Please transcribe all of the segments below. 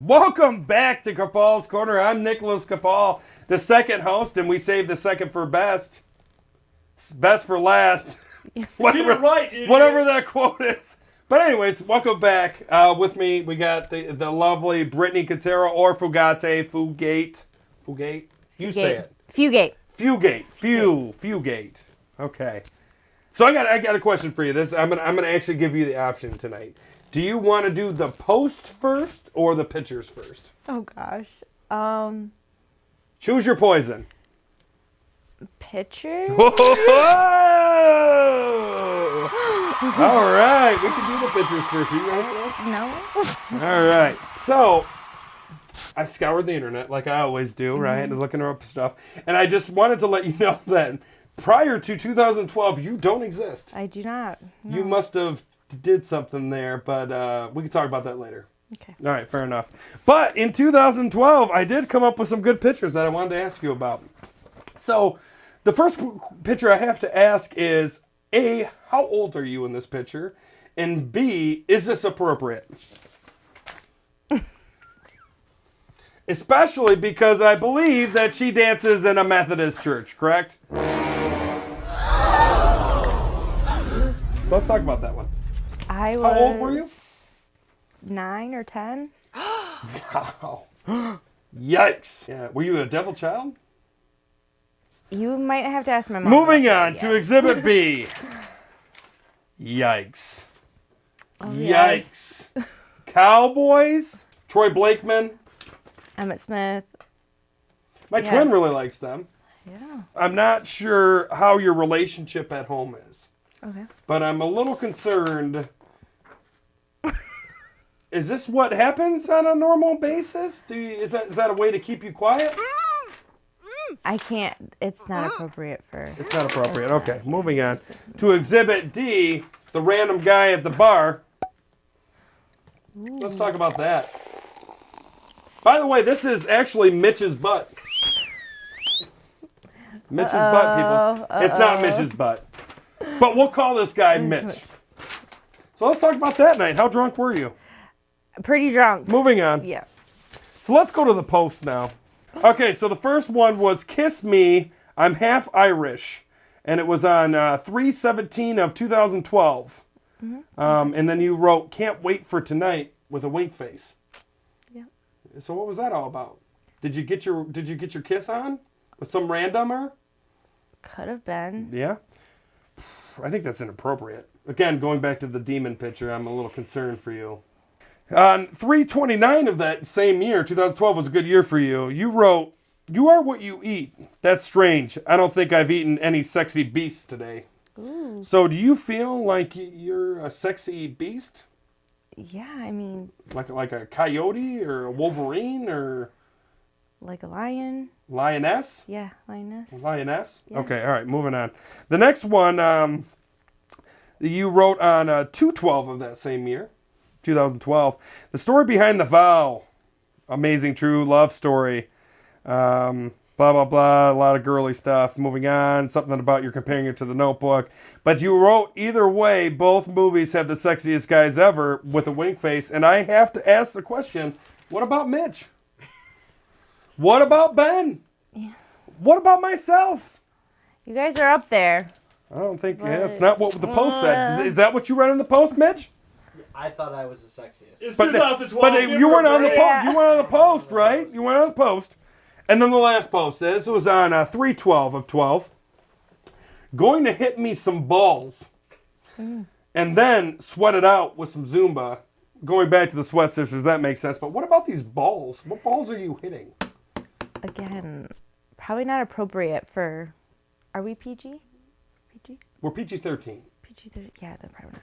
Welcome back to Capaul's Corner. I'm Nicholas Capaul, the second host, and we saved the second for best. Best for last. Whatever that quote is. But anyways, welcome back. With me, we got the lovely Brittany Quintero or Fugate. Fugate? You say it. Fugate. Fugate. Okay. So I got a question for you. I'm gonna actually give you the option tonight. Do you want to do the post first or the pictures first? Oh gosh. Choose your poison. Picture? Whoa! All right, we can do the pictures first. Are you ready for this? No. All right. So I scoured the internet like I always do, right? Looking up stuff, and I just wanted to let you know that prior to 2012, you don't exist. I do not. No. You must have did something there, but we can talk about that later. Okay. All right, fair enough. But in 2012, I did come up with some good pictures that I wanted to ask you about. So the first picture I have to ask is, A, how old are you in this picture? And B, is this appropriate? Especially because I believe that she dances in a Methodist church, correct? So let's talk about that one. How old were you? 9 or 10. Wow. Yikes. Yeah. Were you a devil child? You might have to ask my mom. Moving on to Exhibit B. Yikes. Oh, Yikes. Yes. Cowboys? Troy Blakeman? Emmett Smith. My twin really likes them. Yeah. I'm not sure how your relationship at home is. Okay. But I'm a little concerned. Is this what happens on a normal basis? Is that a way to keep you quiet? I can't. It's not appropriate for. It's not appropriate. Okay, moving on to Exhibit D, the random guy at the bar. Ooh. Let's talk about that. By the way, this is actually Mitch's butt. Mitch's butt, people. It's not Mitch's butt. But we'll call this guy Mitch. So let's talk about that night. How drunk were you? Pretty drunk. Moving on. Yeah. So let's go to the post now. Okay, so the first one was Kiss Me, I'm Half Irish. And it was on 3/17 of 2012. Mm-hmm. And then you wrote, Can't Wait for Tonight with a wink face. Yeah. So what was that all about? Did you get your kiss on with some randomer? Could have been. Yeah. I think that's inappropriate. Again, going back to the demon picture, I'm a little concerned for you. On 3/29 of that same year, 2012 was a good year for you. You wrote, You are what you eat. That's strange. I don't think I've eaten any sexy beasts today. Ooh. So do you feel like you're a sexy beast? Yeah, I mean. Like a coyote or a wolverine or? Like a lion. Lioness? Yeah, lioness. Lioness? Yeah. Okay, all right, moving on. The next one you wrote on 2/12 of that same year, 2012. The story behind the vow. Amazing true love story. Blah, blah, blah. A lot of girly stuff. Moving on. Something about you're comparing it to The Notebook. But you wrote, either way, both movies have the sexiest guys ever with a wink face. And I have to ask the question, what about Mitch? What about Ben? Yeah. What about myself? You guys are up there. I don't think that's not what the post said. Is that what you read in the post, Mitch? I thought I was the sexiest. It's But 2012. you weren't on the post. Yeah. You went on the post, right? You went on the post. And then the last post says, it was on 3/12 of 12. Going to hit me some balls. And then sweat it out with some Zumba. Going back to the Sweat Sisters, that makes sense. But what about these balls? What balls are you hitting? Again, probably not appropriate for. Are we PG? PG? We're PG-13. PG-13. Yeah, they're probably not.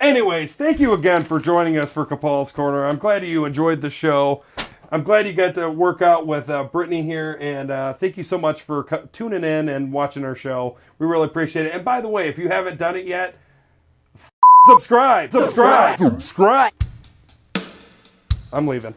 Anyways, thank you again for joining us for Capaul's Corner. I'm glad you enjoyed the show. I'm glad you got to work out with Brittany here, and thank you so much for tuning in and watching our show. We really appreciate it. And by the way, if you haven't done it yet, subscribe. I'm leaving.